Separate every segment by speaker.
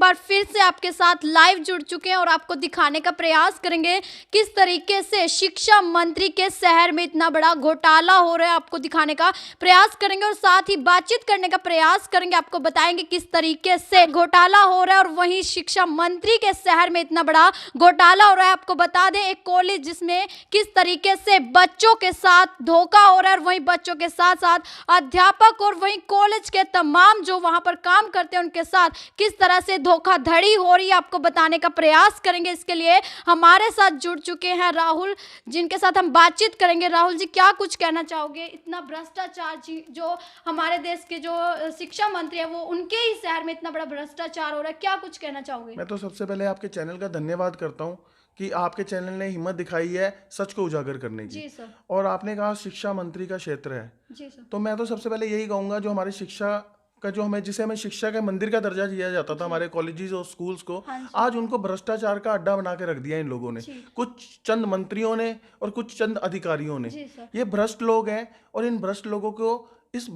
Speaker 1: बार फिर से आपके साथ लाइव जुड़ चुके हैं और आपको दिखाने का प्रयास करेंगे किस तरीके से शिक्षा मंत्री के शहर में इतना बड़ा घोटाला हो रहा है। आपको दिखाने का प्रयास करेंगे और साथ ही बातचीत करने का प्रयास करेंगे, आपको बताएंगे किस तरीके से घोटाला हो रहा है और वहीं शिक्षा मंत्री के शहर में इतना बड़ा घोटाला हो रहा है। आपको बता दें एक कॉलेज जिसमें किस तरीके से बच्चों के साथ धोखा हो रहा है और वहीं बच्चों के साथ साथ अध्यापक और वहीं कॉलेज के तमाम जो वहां पर काम करते हैं उनके साथ किस तरह से धोखाधड़ी हो रही है, आपको बताने का प्रयास करेंगे। इसके लिए हमारे साथ जुड़ चुके हैं राहुल, जिनके साथ हम बातचीत करेंगे। राहुल जी, क्या कुछ कहना चाहोगे? इतना भ्रष्टाचार जी जो हमारे देश के जो शिक्षा मंत्री है वो उनके ही शहर में इतना बड़ा भ्रष्टाचार हो रहा है, क्या कुछ कहना चाहोगे?
Speaker 2: मैं तो सबसे पहले आपके चैनल का धन्यवाद करता हूं कि आपके चैनल ने हिम्मत दिखाई है सच को उजागर करने की।
Speaker 1: जी सर।
Speaker 2: और आपने कहा शिक्षा मंत्री का क्षेत्र है,
Speaker 1: जी सर।
Speaker 2: तो मैं तो सबसे पहले यही कहूंगा, जो हमारी शिक्षा का जो जिसे हमें शिक्षा के मंदिर का दर्जा दिया जाता था हमारे कॉलेजेस और स्कूल्स को, आज उनको भ्रष्टाचार का अड्डा बना के रख दिया इन लोगों ने, कुछ चंद मंत्रियों ने और कुछ चंद अधिकारियों ने। ये भ्रष्ट लोग हैं और इन भ्रष्ट लोगों को इस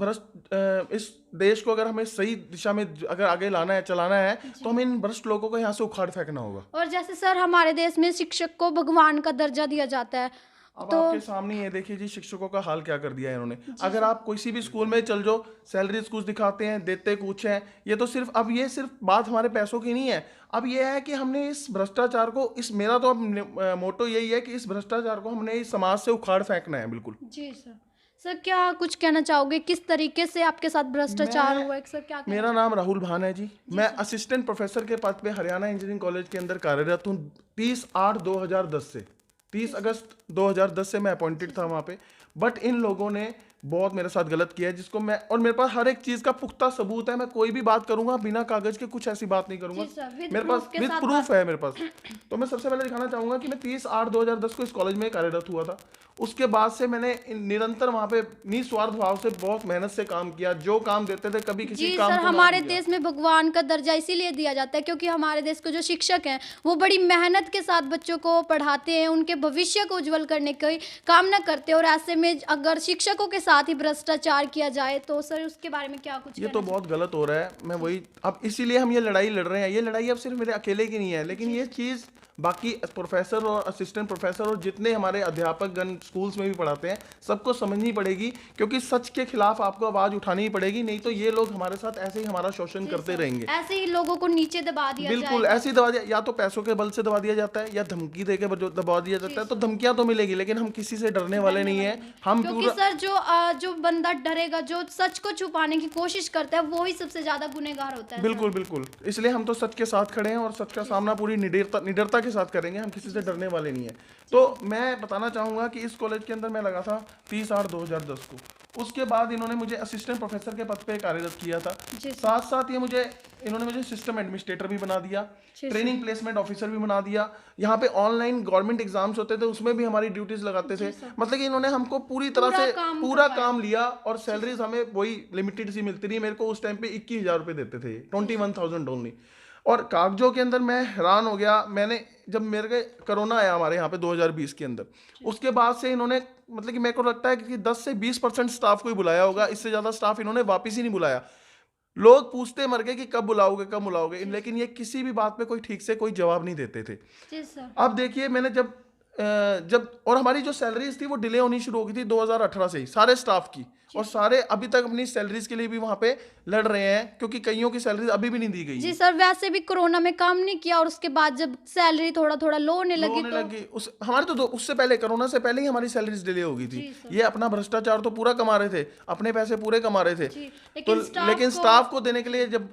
Speaker 2: देश को अगर हमें सही दिशा में अगर आगे लाना है, चलाना है, तो हमें इन भ्रष्ट लोगों को यहाँ से उखाड़ फेंकना होगा।
Speaker 1: और जैसे सर हमारे देश में शिक्षक को भगवान का दर्जा दिया जाता है,
Speaker 2: अब तो आपके सामने ये देखिए जी शिक्षकों का हाल क्या कर दिया है इन्होंने। अगर आप किसी भी स्कूल में चल जाओ, सैलरीज कुछ दिखाते हैं, देते कुछ हैं। ये तो ये सिर्फ बात हमारे पैसों की नहीं है। अब ये है कि हमने इस भ्रष्टाचार को, मेरा तो अब मोटो यही है कि इस भ्रष्टाचार को हमने इस समाज से उखाड़ फेंकना है। बिल्कुल जी
Speaker 1: सर। सर क्या कुछ कहना चाहोगे, किस तरीके से आपके साथ भ्रष्टाचार हुआ है? सर क्या
Speaker 2: मेरा नाम राहुल भान है जी। मैं असिस्टेंट प्रोफेसर के पद पे हरियाणा इंजीनियरिंग कॉलेज के अंदर कार्यरत हूँ 30/8/2010 से। 30 अगस्त 2010 से मैं अपॉइंटेड था वहाँ पे। बट इन लोगों ने बहुत मेरे साथ गलत किया है, जिसको मैं, और मेरे पास हर एक चीज का पुख्ता सबूत है। मैं कोई भी बात करूंगा बिना कागज के, कुछ ऐसी बात नहीं करूंगा। मेरे पास विद प्रूफ है मेरे पास। तो मैं सबसे पहले दिखाना चाहूंगा कि मैं 30/8/2010 को इस कॉलेज में कार्यरत हुआ था। उसके बाद से मैंने निरंतर वहाँ पे निस्वार्थ भाव से बहुत मेहनत से काम किया। जो काम देते थे कभी किसी
Speaker 1: जी
Speaker 2: काम
Speaker 1: सर, हमारे देश में भगवान का दर्जा इसीलिए दिया जाता है क्योंकि हमारे देश के जो शिक्षक हैं वो बड़ी मेहनत के साथ बच्चों को पढ़ाते हैं, उनके भविष्य को उज्जवल करने की कामना करते हैं। और ऐसे में अगर शिक्षकों के साथ ही भ्रष्टाचार किया जाए तो सर उसके बारे में क्या कुछ?
Speaker 2: ये तो बहुत गलत हो रहा है। मैं वही, अब इसीलिए हम ये लड़ाई लड़ रहे हैं। ये लड़ाई अब सिर्फ मेरे अकेले की नहीं है, लेकिन ये चीज़ बाकी प्रोफेसर और असिस्टेंट प्रोफेसर और जितने हमारे अध्यापक गण स्कूल्स में भी पढ़ाते हैं सबको समझनी पड़ेगी, क्योंकि सच के खिलाफ आपको आवाज उठानी ही पड़ेगी। नहीं तो ये लोग हमारे साथ ऐसे ही हमारा शोषण करते रहेंगे,
Speaker 1: ऐसे ही लोगों को नीचे दबा दिया
Speaker 2: बिल्कुल ऐसे ही दबा दिया, या तो पैसों के बल से दबा दिया जाता है या धमकी देकर दबा दिया जाता है। तो धमकियां तो मिलेगी, लेकिन हम किसी से डरने वाले नहीं है। हम
Speaker 1: क्योंकि सर जो बंदा डरेगा, जो सच को छुपाने की कोशिश करता है, वो ही सबसे ज्यादा गुनहगार होता है।
Speaker 2: बिल्कुल बिल्कुल, इसलिए हम तो सच के साथ खड़े हैं और सच का सामना पूरी निडरता के साथ करेंगे। हम किसी से डरने वाले नहीं है। तो मैं बताना चाहूंगा कि इस कॉलेज के अंदर मैं लगा था 30/8/2010 को। उसके बाद इन्होंने मुझे असिस्टेंट प्रोफेसर के पद पे कार्यरत किया था। साथ साथ इन्होंने मुझे सिस्टम एडमिनिस्ट्रेटर भी बना दिया, ट्रेनिंग प्लेसमेंट ऑफिसर भी बना दिया। यहाँ पे ऑनलाइन गवर्नमेंट एग्जाम्स होते थे, उसमें भी हमारी ड्यूटीज लगाते थे। मतलब कि इन्होंने हमको पूरी तरह से पूरा काम लिया और सैलरीज हमें वही लिमिटेड सी मिलती रही। मेरे को उस टाइम पे 21,000 रुपये देते थे, 21,000 ओनली। और कागजों के अंदर मैं हैरान हो गया। मैंने जब मेरे के कोरोना आया हमारे यहाँ पे 2020 के अंदर, उसके बाद से इन्होंने, मतलब कि मेरे को लगता है कि 10 से 20% स्टाफ को ही बुलाया होगा, इससे ज़्यादा स्टाफ इन्होंने वापस ही नहीं बुलाया। लोग पूछते मर गए कि कब बुलाओगे, लेकिन ये किसी भी बात पे कोई ठीक से कोई जवाब नहीं देते थे। अब देखिए, मैंने जब और हमारी जो सैलरीज थी वो डिले होनी शुरू हो गई थी 2018 से ही सारे स्टाफ की, और सारे अभी तक अपनी सैलरीज के लिए भी वहां पे लड़ रहे हैं, क्योंकि कईयों की सैलरीज अभी भी नहीं दी गई।
Speaker 1: जी सर, वैसे भी कोरोना में काम नहीं किया और उसके बाद जब सैलरी थोड़ा थोड़ा लो होने लगी
Speaker 2: हमारे तो उससे पहले, कोरोना से पहले ही हमारी सैलरीज डिले हो गई थी। ये अपना भ्रष्टाचार तो पूरा कमा रहे थे, अपने पैसे पूरे कमा रहे थे, लेकिन स्टाफ को देने के लिए जब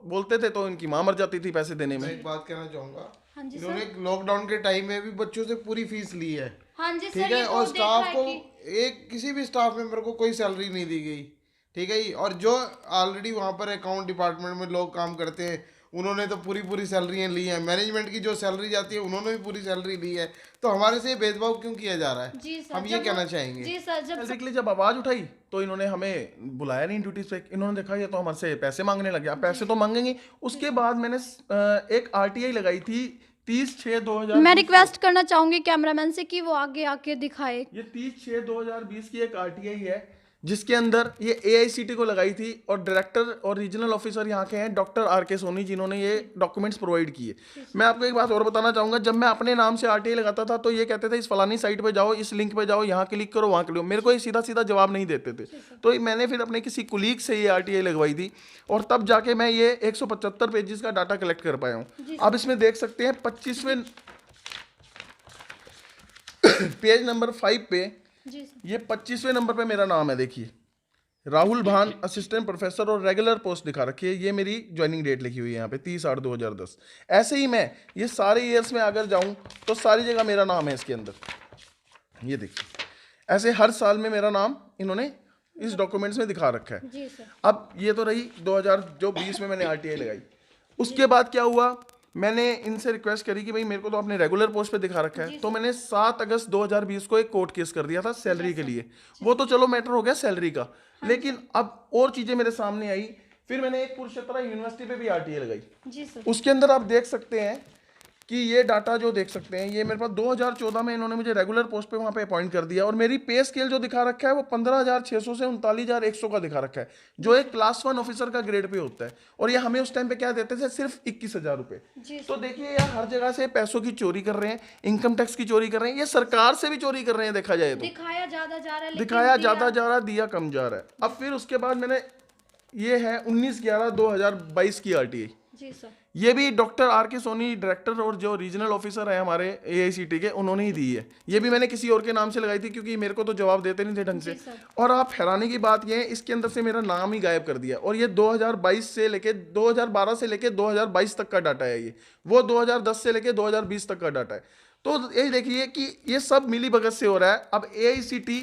Speaker 2: बोलते थे तो इनकी मां मर जाती थी पैसे देने में।
Speaker 3: एक बात कहना चाहूंगा, इन्होंने लॉकडाउन के टाइम में भी बच्चों से पूरी फीस ली है, ठीक है, और स्टाफ को किसी भी स्टाफ मेंबर को कोई सैलरी नहीं दी गई, ठीक है। और जो ऑलरेडी वहाँ पर अकाउंट डिपार्टमेंट में लोग काम करते हैं उन्होंने तो पूरी सैलरियाँ ली हैं। मैनेजमेंट की जो सैलरी जाती है उन्होंने भी पूरी सैलरी ली है। तो हमारे से भेदभाव क्यों किया जा रहा है? जी सर, हम ये कहना चाहेंगे।
Speaker 1: जी सर,
Speaker 2: जब आवाज उठाई तो इन्होंने हमें बुलाया नहीं ड्यूटी पे। इन्होंने देखा ये तो हमारे से पैसे मांगने लगे, अब पैसे तो मांगेंगे। उसके बाद मैंने एक RTI लगाई थी 30/6/2020।
Speaker 1: मैं रिक्वेस्ट करना चाहूंगी कैमरामैन से कि वो आगे आके दिखाए।
Speaker 2: ये 30/6/2020 की एक RTI है, जिसके अंदर ये AICT को लगाई थी और डायरेक्टर और रीजनल ऑफिसर यहाँ के हैं डॉक्टर RK सोनी, जिन्होंने ये डॉक्यूमेंट्स प्रोवाइड किए। मैं आपको एक बात और बताना चाहूँगा, जब मैं अपने नाम से RTI लगाता था तो ये कहते थे इस फलानी साइट पे जाओ, इस लिंक पे जाओ, यहाँ क्लिक करो, वहाँ क्लिक करो, मेरे को ये सीधा सीधा जवाब नहीं देते थे। तो मैंने फिर अपने किसी कुलीग से ये RTI लगवाई थी और तब जाके मैं ये 175 पेजेस का डाटा कलेक्ट कर पाया हूँ। अब इसमें देख सकते हैं 25वें पेज नंबर 5 पे ये 25वें नंबर पे मेरा नाम है। देखिए राहुल भान, असिस्टेंट प्रोफेसर और रेगुलर पोस्ट दिखा रखी है। ये मेरी ज्वाइनिंग डेट लिखी हुई है यहाँ पे 30/8/2010। ऐसे ही मैं ये सारे ईयर्स में अगर जाऊँ तो सारी जगह मेरा नाम है इसके अंदर। ये देखिए ऐसे हर साल में मेरा नाम इन्होंने इस डॉक्यूमेंट्स में दिखा रखा है।
Speaker 1: जी सर।
Speaker 2: अब ये तो रही 2020 में मैंने RTI लगाई। उसके बाद क्या हुआ, मैंने इनसे रिक्वेस्ट करी कि भाई मेरे को तो अपने रेगुलर पोस्ट पे दिखा रखा है, तो मैंने 7 अगस्त 2020 को एक कोर्ट केस कर दिया था सैलरी के लिए। वो तो चलो मैटर हो गया सैलरी का, लेकिन अब और चीजें मेरे सामने आई। फिर मैंने एक कुरुक्षेत्र यूनिवर्सिटी पे भी RTI लगाई।
Speaker 1: जी सर।
Speaker 2: उसके अंदर आप देख सकते हैं कि ये डाटा जो देख सकते हैं, ये मेरे पास 2014 में इन्होंने मुझे रेगुलर पोस्ट पे वहाँ पे अपॉइंट कर दिया और मेरी पे स्केल जो दिखा रखा है वो 15,600 से 39,100 का दिखा रखा है, जो एक क्लास 1 ऑफिसर का ग्रेड पे होता है। और ये हमें उस टाइम पे क्या देते थे, सिर्फ 21,000 रुपये। तो देखिए यार हर जगह से पैसों की चोरी कर रहे हैं, इनकम टैक्स की चोरी कर रहे हैं, ये सरकार से भी चोरी कर रहे हैं। देखा जाए तो
Speaker 1: दिखाया ज्यादा जा रहा है,
Speaker 2: दिखाया ज्यादा जा रहा है, दिया कम जा रहा है। अब फिर उसके बाद मैंने ये है 19/11/2022 की RTI।
Speaker 1: जी सर।
Speaker 2: ये भी डॉक्टर RK सोनी डायरेक्टर और जो रीजनल ऑफिसर है हमारे AICT के, उन्होंने ही दी है। ये भी मैंने किसी और के नाम से लगाई थी क्योंकि मेरे को तो जवाब देते नहीं थे ढंग से। और आप हैरानी की बात ये है, इसके अंदर से मेरा नाम ही गायब कर दिया। और ये 2022 से लेके 2012 से लेके 2022 तक का डाटा है। ये वो 2010 से लेके 2020 तक का डाटा है। तो ये देखिए कि ये सब मिली भगत से हो रहा है। अब AICT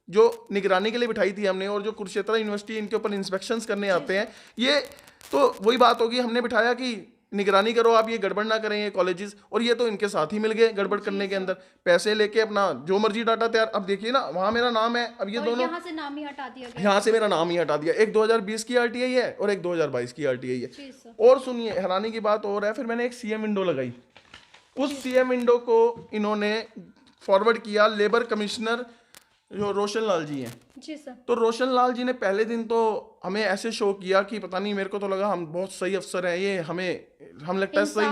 Speaker 2: जो निगरानी के लिए बिठाई थी हमने, और जो कुरुक्षेत्र यूनिवर्सिटी इनके ऊपर इंस्पेक्शंस करने आते हैं, ये तो वही बात होगी, हमने बिठाया कि निगरानी करो आप, ये गड़बड़ ना करें ये कॉलेजेस, और ये तो इनके साथ ही मिल गए गड़बड़ करने के अंदर, पैसे लेके अपना जो मर्जी डाटा तैयार। अब देखिए ना वहाँ मेरा नाम है, अब ये दोनों
Speaker 1: यहाँ से नाम ही हटा दिया गया,
Speaker 2: यहाँ से मेरा नाम ही हटा दिया। एक 2020 की RTI है और एक 2022 की RTI है। और सुनिए हैरानी की बात और है, फिर मैंने एक CM विंडो लगाई। उस CM विंडो को इन्होंने फॉरवर्ड किया लेबर कमिश्नर जो रोशन लाल जी हैं।
Speaker 1: जी सर।
Speaker 2: तो रोशन लाल जी ने पहले दिन तो हमें ऐसे शो किया कि पता नहीं, मेरे को तो लगा हम बहुत सही अफसर हैं, ये हम लगता है सही,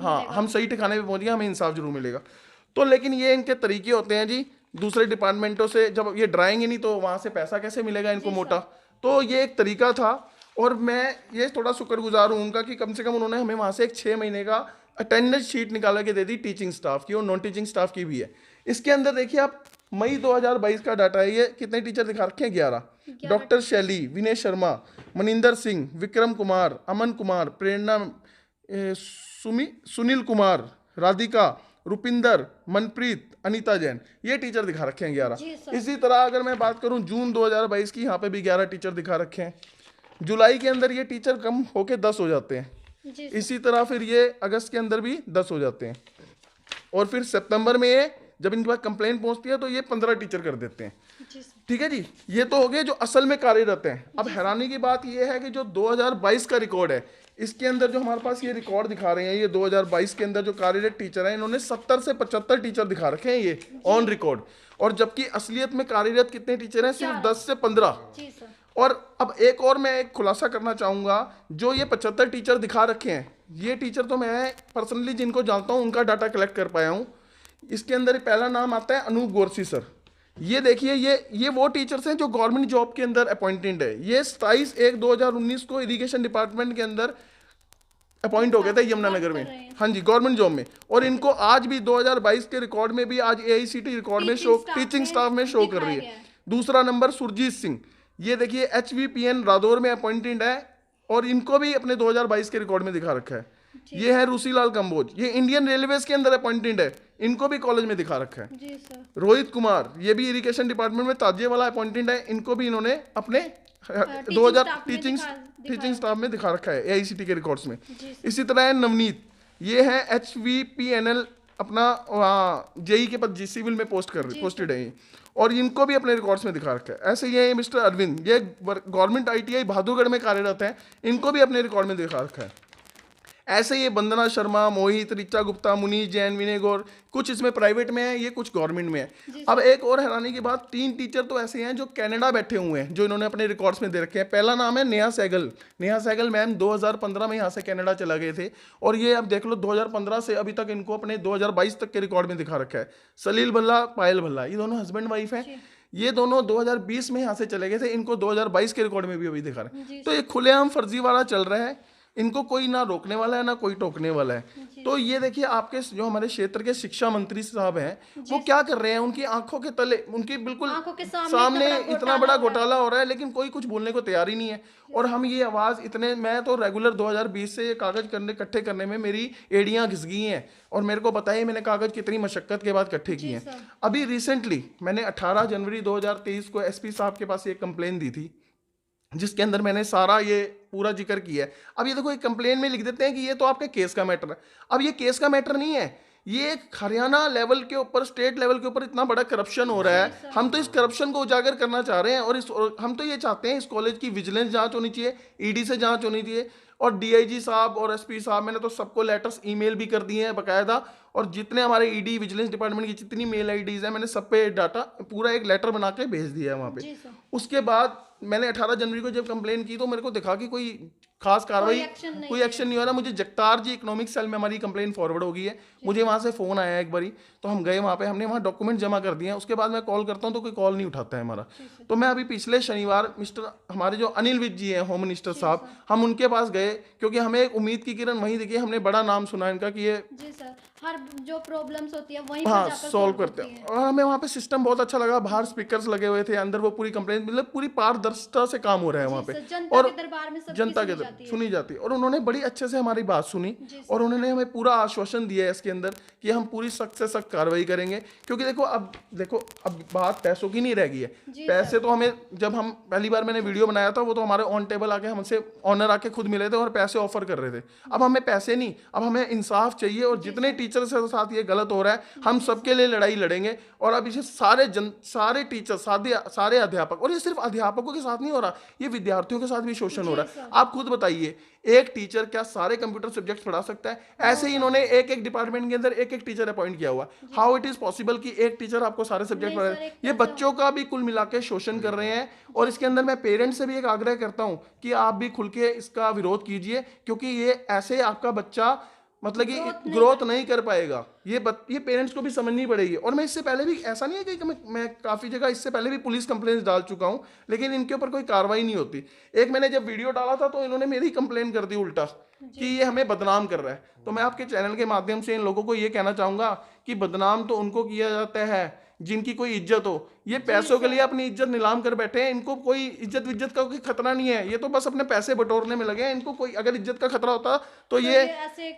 Speaker 2: हाँ हम सही ठिकाने पे पहुंच गए, हमें इंसाफ जरूर मिलेगा। तो लेकिन ये इनके तरीके होते हैं जी, दूसरे डिपार्टमेंटों से जब ये डराएंगे नहीं तो वहाँ से पैसा कैसे मिलेगा इनको मोटा। तो ये एक तरीका था और मैं ये थोड़ा शुक्रगुजार हूँ उनका कि कम से कम उन्होंने हमें वहाँ से एक 6 महीने का अटेंडेंस शीट निकाला के दे दी, टीचिंग स्टाफ की और नॉन टीचिंग स्टाफ की भी है। इसके अंदर देखिए आप मई 2022 का डाटा है। ये कितने टीचर दिखा रखे हैं? 11। डॉक्टर शैली, विनय शर्मा, मनिंदर सिंह, विक्रम कुमार, अमन कुमार, प्रेरणा, सुनील कुमार, राधिका, रुपिंदर, मनप्रीत, अनीता जैन, ये टीचर दिखा रखे हैं 11। इसी तरह अगर मैं बात करूं जून 2022 की, यहाँ पे भी 11 टीचर दिखा रखे हैं। जुलाई के अंदर ये टीचर कम होके 10 हो जाते हैं। इसी तरह फिर ये अगस्त के अंदर भी 10 हो जाते हैं और फिर सितंबर में ये जब इनके पास कंप्लेंट पहुंचती है तो ये 15 टीचर कर देते हैं। ठीक है जी, ये तो हो गए जो असल में कार्यरत हैं। अब हैरानी की बात ये है कि जो 2022 का रिकॉर्ड है, इसके अंदर जो हमारे पास ये रिकॉर्ड दिखा रहे हैं, ये 2022 के अंदर जो कार्यरत टीचर हैं, इन्होंने 70 से 75 टीचर दिखा रखे हैं ये ऑन रिकॉर्ड। और जबकि असलियत में कार्यरत कितने टीचर हैं? सिर्फ 10 से 15। और अब एक और मैं एक खुलासा करना चाहूँगा, जो ये 75 टीचर दिखा रखे हैं, ये टीचर तो मैं पर्सनली जिनको जानता हूँ उनका डाटा कलेक्ट कर पाया हूँ। इसके अंदर पहला नाम आता है अनूप गोरसी सर। ये देखिए ये वो टीचर्स हैं जो गवर्नमेंट जॉब के अंदर अपॉइंटेड है। ये 27/1/2019 को इरिगेशन डिपार्टमेंट के अंदर अपॉइंट हो गए थे यमुनानगर में, हाँ जी, गवर्नमेंट जॉब में। और इनको आज भी 2022 के रिकॉर्ड में भी आज AICT रिकॉर्ड में शो, टीचिंग स्टाफ में शो कर रही है। दूसरा नंबर सुरजीत सिंह, ये देखिए HVPN रादौर में अपॉइंटेड है और इनको भी अपने 2022 के रिकॉर्ड में दिखा रखा है। ये है रूसीलाल कंबोज, ये इंडियन रेलवेज के अंदर अपॉइंटेड है, इनको भी कॉलेज में दिखा रखा है। जी सर। रोहित कुमार, ये भी इरिगेशन डिपार्टमेंट में ताजिए वाला अपॉइंटेड है, इनको भी इन्होंने अपने 2000 टीचिंग स्टाफ में दिखा रखा है AICT के रिकॉर्ड्स में। इसी तरह है नवनीत, ये है HVPNL अपना JEE के पद सिविल में पोस्टेड है और इनको भी अपने रिकॉर्ड्स में दिखा रखा है। ऐसे ये मिस्टर अरविंद, ये गवर्नमेंट ITI बहादुरगढ़ में कार्यरत हैं, इनको भी अपने रिकॉर्ड में दिखा रखा है। ऐसे ये वंदना शर्मा, मोहित, ऋचा गुप्ता, मुनीष जैन, विनय गौर, कुछ इसमें प्राइवेट में है, ये कुछ गवर्नमेंट में है। अब एक और हैरानी की बात, 3 टीचर तो ऐसे हैं जो कनाडा बैठे हुए हैं, जो इन्होंने अपने रिकॉर्ड्स में दे रखे हैं। पहला नाम है नेहा सहगल। नेहा सहगल मैम 2015 में यहाँ से कनाडा चला गए थे, और ये अब देख लो 2015 से अभी तक इनको अपने 2022 तक के रिकॉर्ड में दिखा रखा है। सलील भल्ला, पायल भल्ला, ये दोनों हस्बैंड वाइफ हैं। ये दोनों 2020 में यहाँ से चले गए थे, इनको 2022 के रिकॉर्ड में भी अभी दिखा रहे हैं। तो ये खुलेआम फर्जीवाड़ा चल रहा है, इनको कोई ना रोकने वाला है ना कोई टोकने वाला है। तो ये देखिए आपके जो हमारे क्षेत्र के शिक्षा मंत्री साहब हैं, वो क्या कर रहे हैं, उनकी आंखों के तले, उनकी बिल्कुल सामने इतना बड़ा घोटाला हो रहा है, लेकिन कोई कुछ बोलने को तैयार ही नहीं है। और हम ये आवाज इतने, मैं तो रेगुलर 2020 से ये कागज इकट्ठे करने में मेरी एड़ियां घिस गई हैं, और मेरे को पता है मैंने कागज कितनी मशक्कत के बाद इकट्ठे किए हैं। अभी रिसेंटली मैंने 18 जनवरी 2023 को एसपी साहब के पास एक कंप्लेन दी थी, जिसके अंदर मैंने सारा ये पूरा जिक्र किया है। अब ये देखो, एक कंप्लेन में लिख देते हैं कि ये तो आपके केस का मैटर है। अब ये केस का मैटर नहीं है, ये हरियाणा लेवल के ऊपर, स्टेट लेवल के ऊपर इतना बड़ा करप्शन हो रहा है। हम तो इस करप्शन को उजागर करना चाह रहे हैं, और हम तो ये चाहते हैं इस कॉलेज की विजिलेंस जांच होनी चाहिए, ईडी से जांच होनी चाहिए, और डीआईजी साहब और एसपी साहब, मैंने तो सबको लेटर्स ईमेल भी कर दिए हैं बाकायदा, और जितने हमारे ईडी विजिलेंस डिपार्टमेंट की जितनी मेल आईडीज है, मैंने सब पे डाटा पूरा एक लेटर बना के भेज दिया है वहाँ पे। उसके बाद मैंने 18 जनवरी को जब कंप्लेन की, तो मेरे को दिखा कि कोई खास कार्रवाई, कोई एक्शन नहीं हो रहा। मुझे जगतार जी इकोनॉमिक सेल में हमारी कंप्लेन फॉरवर्ड हो गई है, मुझे वहाँ से फ़ोन आया एक बारी, तो हम गए वहाँ पे, हमने वहाँ डॉक्यूमेंट जमा कर दिए हैं। उसके बाद मैं कॉल करता हूँ तो कोई कॉल नहीं उठाता है हमारा। तो मैं अभी पिछले शनिवार मिस्टर हमारे जो अनिल विज जी हैं, होम मिनिस्टर साहब, हम उनके पास गए, क्योंकि हमें एक उम्मीद की किरण वहीं दिखी। हमने बड़ा नाम सुना इनका कि ये
Speaker 1: हर जो प्रॉब्लम्स होती है वहीं
Speaker 2: हाँ सॉल्व करते हैं, और हमें वहाँ पे सिस्टम बहुत अच्छा लगा। बाहर स्पीकर्स लगे हुए थे, अंदर वो पूरी कंप्लेन, मतलब पूरी पारदर्शिता से काम हो रहा है वहाँ पे, और जनता के दरबार सुनी जाती है। और उन्होंने बड़ी अच्छे से हमारी बात सुनी, और उन्होंने हमें पूरा आश्वासन दिया है इसके अंदर कि हम पूरी सख्त से सख्त कार्रवाई करेंगे। क्योंकि देखो अब बात पैसों की नहीं रह गई है। पैसे तो हमें, जब हम पहली बार मैंने वीडियो बनाया था, वो तो हमारे ऑन टेबल आके हमसे ऑनर आके खुद मिले थे और पैसे ऑफर कर रहे थे। अब हमें पैसे नहीं, अब हमें इंसाफ चाहिए, और जितने टीचर के साथ ये गलत हो रहा है, हम सबके लिए लड़ाई लड़ेंगे। और अब इसे सारे टीचर, सारे अध्यापक, और ये सिर्फ अध्यापकों के साथ नहीं हो रहा, ये विद्यार्थियों के साथ भी शोषण हो रहा है। आप खुद बताइए, एक टीचर क्या सारे कंप्यूटर सब्जेक्ट्स पढ़ा सकता है? ऐसे ही इन्होंने एक एक डिपार्टमेंट के अंदर एक एक टीचर अपॉइंट किया हुआ। हाउ इट इज पॉसिबल कि एक टीचर आपको सारे सब्जेक्ट पढ़ा? ये बच्चों का भी कुल मिला के शोषण कर रहे हैं। और इसके अंदर मैं पेरेंट्स से भी एक आग्रह करता हूं कि आप भी खुल के इसका विरोध कीजिए, क्योंकि ये ऐसे आपका बच्चा मतलब कि ग्रोथ नहीं कर पाएगा। ये पेरेंट्स को भी समझनी पड़ेगी। और मैं इससे पहले भी, ऐसा नहीं है कि मैं काफ़ी जगह इससे पहले भी पुलिस कंप्लेंट्स डाल चुका हूँ, लेकिन इनके ऊपर कोई कार्रवाई नहीं होती। एक मैंने जब वीडियो डाला था तो इन्होंने मेरी कंप्लेन कर दी उल्टा कि ये हमें बदनाम कर रहा है। तो मैं आपके चैनल के माध्यम से इन लोगों को ये कहना चाहूँगा कि बदनाम तो उनको किया जाता है जिनकी कोई इज्जत हो। ये पैसों के लिए अपनी इज्जत नीलाम कर बैठे हैं, इनको कोई इज्जत का कोई खतरा नहीं है। ये तो बस अपने पैसे बटोरने में लगे हैं। इनको कोई अगर इज्जत का खतरा होता तो ये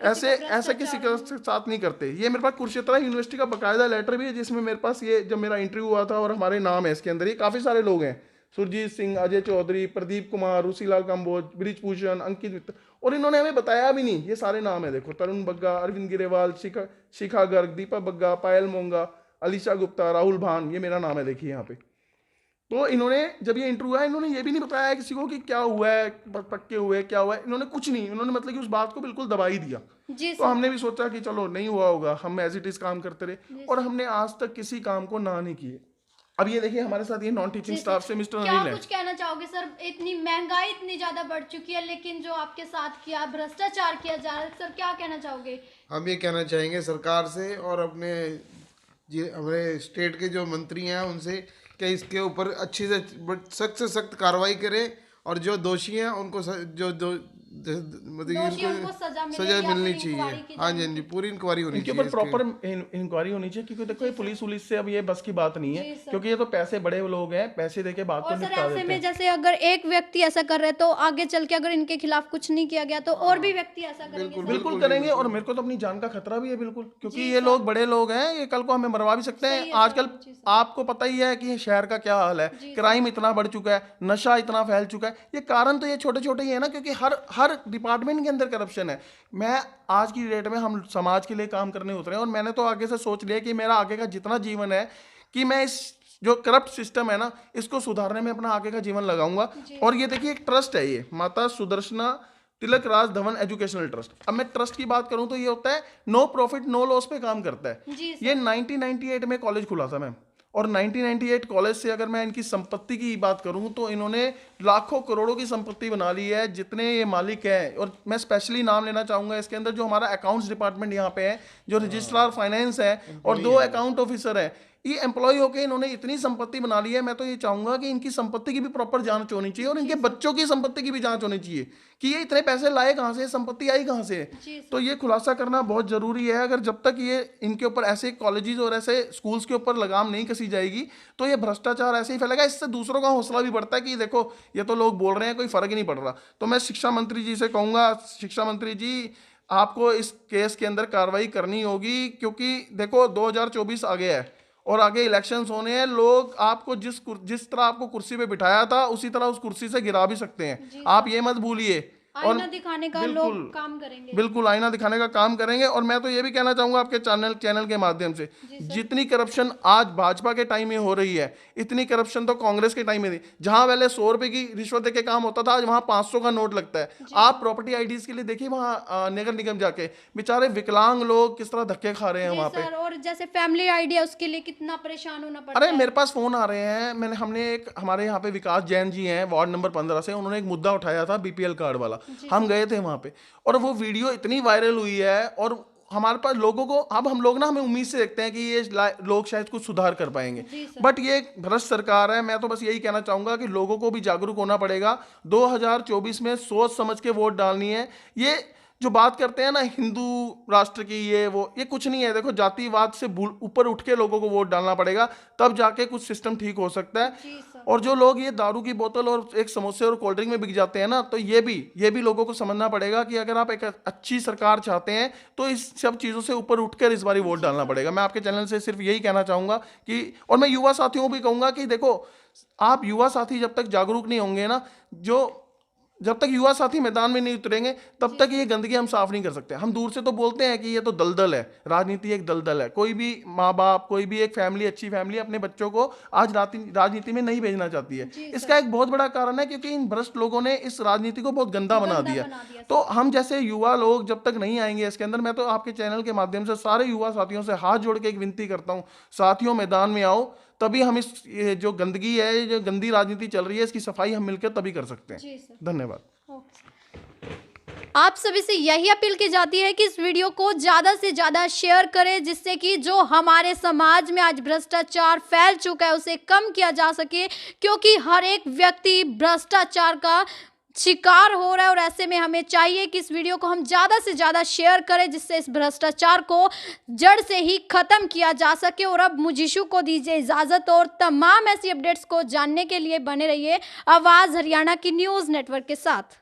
Speaker 2: ऐसे किसी के साथ नहीं करते। ये मेरे पास कुरुक्षेत्र यूनिवर्सिटी का बकायदा लेटर भी है, जिसमें मेरे पास ये जब मेरा इंटरव्यू हुआ था और हमारे नाम है इसके अंदर, ये काफ़ी सारे लोग हैं, सुरजीत सिंह, अजय चौधरी, प्रदीप कुमार, रूसीलाल कंबोज, ब्रिजभूषण, अंकित मित्र, और इन्होंने हमें बताया भी नहीं। ये सारे नाम है, देखो, तरुण बग्गा, अरविंद गिरेवाल, शिखा गर्ग, दीपक बग्गा, पायल मोंगा, अलीशा गुप्ता, राहुल भान, ये मेरा नाम है, देखिए यहाँ पे। तो इन्होंने जब ये इंटरव्यू है, इन्होंने ये भी नहीं बताया किसी को कि क्या हुआ है, पक्के हुए क्या हुआ है, इन्होंने कुछ नहीं, इन्होंने मतलब कि उस बात को बिल्कुल दबा ही दिया। तो हमने भी सोचा कि चलो नहीं हुआ होगा, हम एज इट इज काम करते रहे, और हमने आज तक किसी काम को ना नहीं किए। अब ये देखिए हमारे साथ ये नॉन टीचिंग स्टाफ से मिस्टर अनिल है।
Speaker 1: कुछ कहना चाहोगे सर? इतनी महंगाई इतनी ज्यादा बढ़ चुकी है, लेकिन जो आपके साथ किया भ्रष्टाचार किया जा रहा है, सर क्या कहना चाहोगे?
Speaker 3: हम ये कहना चाहेंगे सरकार से और अपने हमारे स्टेट के जो मंत्री हैं उनसे कि इसके ऊपर अच्छी से सख्त कार्रवाई करें, और जो दोषी हैं उनको मतलब सजा मिलनी चाहिए। हाँ जी, पूरी इंक्वायरी होनी चाहिए,
Speaker 2: इनके ऊपर प्रॉपर इंक्वायरी होनी चाहिए। क्योंकि देखो ये पुलिस से अब ये बस की बात नहीं है, क्योंकि ये तो पैसे बड़े लोग हैं, पैसे देके बात को निपटा देते हैं।
Speaker 1: में जैसे अगर एक व्यक्ति ऐसा कर रहे तो आगे चल के अगर इनके खिलाफ कुछ नहीं किया गया तो और भी व्यक्ति ऐसा करेंगे।
Speaker 2: बिल्कुल करेंगे, और मेरे को तो अपनी जान का खतरा भी है बिल्कुल, क्योंकि ये लोग बड़े लोग हैं, ये कल को हमें मरवा भी सकते हैं। आजकल आपको पता ही है कि शहर का क्या हाल है, क्राइम इतना बढ़ चुका है, नशा इतना फैल चुका है। ये कारण तो ये छोटे छोटे ही है ना, क्योंकि हर डिपार्टमेंट के अंदर करप्शन है। मैं आज की डेट में हम समाज के लिए काम करने उतरे हैं, और मैंने तो आगे से सोच लिया कि मेरा आगे का जितना जीवन है कि मैं इस जो करप्ट सिस्टम है ना, इसको सुधारने में अपना आगे का जीवन लगाऊंगा। और ये देखिए एक ट्रस्ट है, ये माता सुदर्शना तिलक राज धवन एजुकेशनल ट्रस्ट। अब मैं ट्रस्ट की बात करूं तो ये होता है नो प्रॉफिट नो लॉस पे काम करता है। ये 1998 में कॉलेज खुला था मैम, और 1998 कॉलेज से अगर मैं इनकी संपत्ति की बात करूं तो इन्होंने लाखों करोड़ों की संपत्ति बना ली है, जितने ये मालिक हैं। और मैं स्पेशली नाम लेना चाहूंगा इसके अंदर, जो हमारा अकाउंट्स डिपार्टमेंट यहाँ पे है, जो रजिस्ट्रार फाइनेंस है और 2 अकाउंट ऑफिसर है, ये एम्प्लॉय होकर इन्होंने इतनी संपत्ति बना ली है। मैं तो ये चाहूंगा कि इनकी संपत्ति की भी प्रॉपर जांच होनी चाहिए और इनके बच्चों की संपत्ति की भी जांच होनी चाहिए कि ये इतने पैसे लाए कहाँ से, संपत्ति आई कहाँ से। तो ये खुलासा करना बहुत जरूरी है। अगर जब तक ये इनके ऊपर ऐसे कॉलेजेस और ऐसे स्कूल्स के ऊपर लगाम नहीं कसी जाएगी तो ये भ्रष्टाचार ऐसे ही फैलेगा। इससे दूसरों का हौसला भी बढ़ता है कि देखो ये तो लोग बोल रहे हैं, कोई फर्क ही नहीं पड़ रहा। तो मैं शिक्षा मंत्री जी से कहूँगा, शिक्षा मंत्री जी आपको इस केस के अंदर कार्रवाई करनी होगी, क्योंकि देखो 2024 आ गया है और आगे इलेक्शंस होने हैं। लोग आपको जिस तरह आपको कुर्सी पे बिठाया था उसी तरह उस कुर्सी से गिरा भी सकते हैं, आप ये मत भूलिए।
Speaker 1: आईना दिखाने का लोग काम करेंगे,
Speaker 2: बिल्कुल आईना दिखाने का काम करेंगे। और मैं तो ये भी कहना चाहूंगा आपके चैनल के माध्यम से, जितनी करप्शन आज भाजपा के टाइम में हो रही है, इतनी करप्शन तो कांग्रेस के टाइम में थी। जहां पहले 100 रुपए की रिश्वत देके काम होता था, आज वहां 500 का नोट लगता है। आप प्रॉपर्टी आईडीज के लिए देखिए वहां नगर निगम जाके, बेचारे विकलांग लोग किस तरह धक्के खा रहे हैं वहां पे।
Speaker 1: और जैसे फैमिली आईडी है उसके लिए कितना परेशान होना पड़ता है।
Speaker 2: अरे मेरे पास फोन आ रहे हैं, हमने एक हमारे यहाँ पे विकास जैन जी हैं वार्ड नंबर 15 से, उन्होंने एक मुद्दा उठाया था बीपीएल कार्ड वाला। हम गए थे वहां पे और वो वीडियो इतनी वायरल हुई है और हमारे पास लोगों को, अब हम लोग ना हमें उम्मीद से देखते हैं कि ये लोग शायद कुछ सुधार कर पाएंगे, बट ये एक भ्रष्ट सरकार है। मैं तो बस यही कहना चाहूंगा कि लोगों को भी जागरूक होना पड़ेगा। 2024 में सोच समझ के वोट डालनी है। ये जो बात करते हैं ना हिंदू राष्ट्र की, ये कुछ नहीं है। देखो जातिवाद से ऊपर उठ के लोगों को वोट डालना पड़ेगा, तब जाके कुछ सिस्टम ठीक हो सकता है। और जो लोग ये दारू की बोतल और एक समोसे और कोल्ड ड्रिंक में बिक जाते हैं ना, तो ये भी लोगों को समझना पड़ेगा कि अगर आप एक अच्छी सरकार चाहते हैं तो इस सब चीज़ों से ऊपर उठकर इस बारी वोट डालना पड़ेगा। मैं आपके चैनल से सिर्फ यही कहना चाहूँगा कि, और मैं युवा साथियों को भी कहूँगा कि देखो, आप युवा साथी जब तक जागरूक नहीं होंगे ना, जब तक युवा साथी मैदान में नहीं उतरेंगे तब तक ये गंदगी हम साफ नहीं कर सकते। हम दूर से तो बोलते हैं कि ये तो दलदल है, राजनीति एक दलदल है। कोई भी माँ बाप, कोई भी एक फैमिली, अच्छी फैमिली अपने बच्चों को आज राजनीति में नहीं भेजना चाहती है। इसका एक बहुत बड़ा कारण है क्योंकि इन भ्रष्ट लोगों ने इस राजनीति को बहुत गंदा बना दिया। तो हम जैसे युवा लोग जब तक नहीं आएंगे इसके अंदर, मैं तो आपके चैनल के माध्यम से सारे युवा साथियों से हाथ जोड़ के एक विनती करता हूँ, साथियों मैदान में आओ, तभी हम इस जो गंदगी है, जो गंदी राजनीति चल रही है, इसकी सफाई हम मिलकर तभी कर सकते हैं। धन्यवाद।
Speaker 1: आप सभी से यही अपील की जाती है कि इस वीडियो को ज़्यादा से ज़्यादा शेयर करें, जिससे कि जो हमारे समाज में आज भ्रष्टाचार फैल चुका है उसे कम किया जा सके, क्योंकि हर एक व्यक्ति भ्रष्टाचार का शिकार हो रहा है। और ऐसे में हमें चाहिए कि इस वीडियो को हम ज़्यादा से ज़्यादा शेयर करें, जिससे इस भ्रष्टाचार को जड़ से ही ख़त्म किया जा सके। और अब मुझीशु को दीजिए इजाज़त, और तमाम ऐसी अपडेट्स को जानने के लिए बने रहिए आवाज़ हरियाणा की न्यूज़ नेटवर्क के साथ।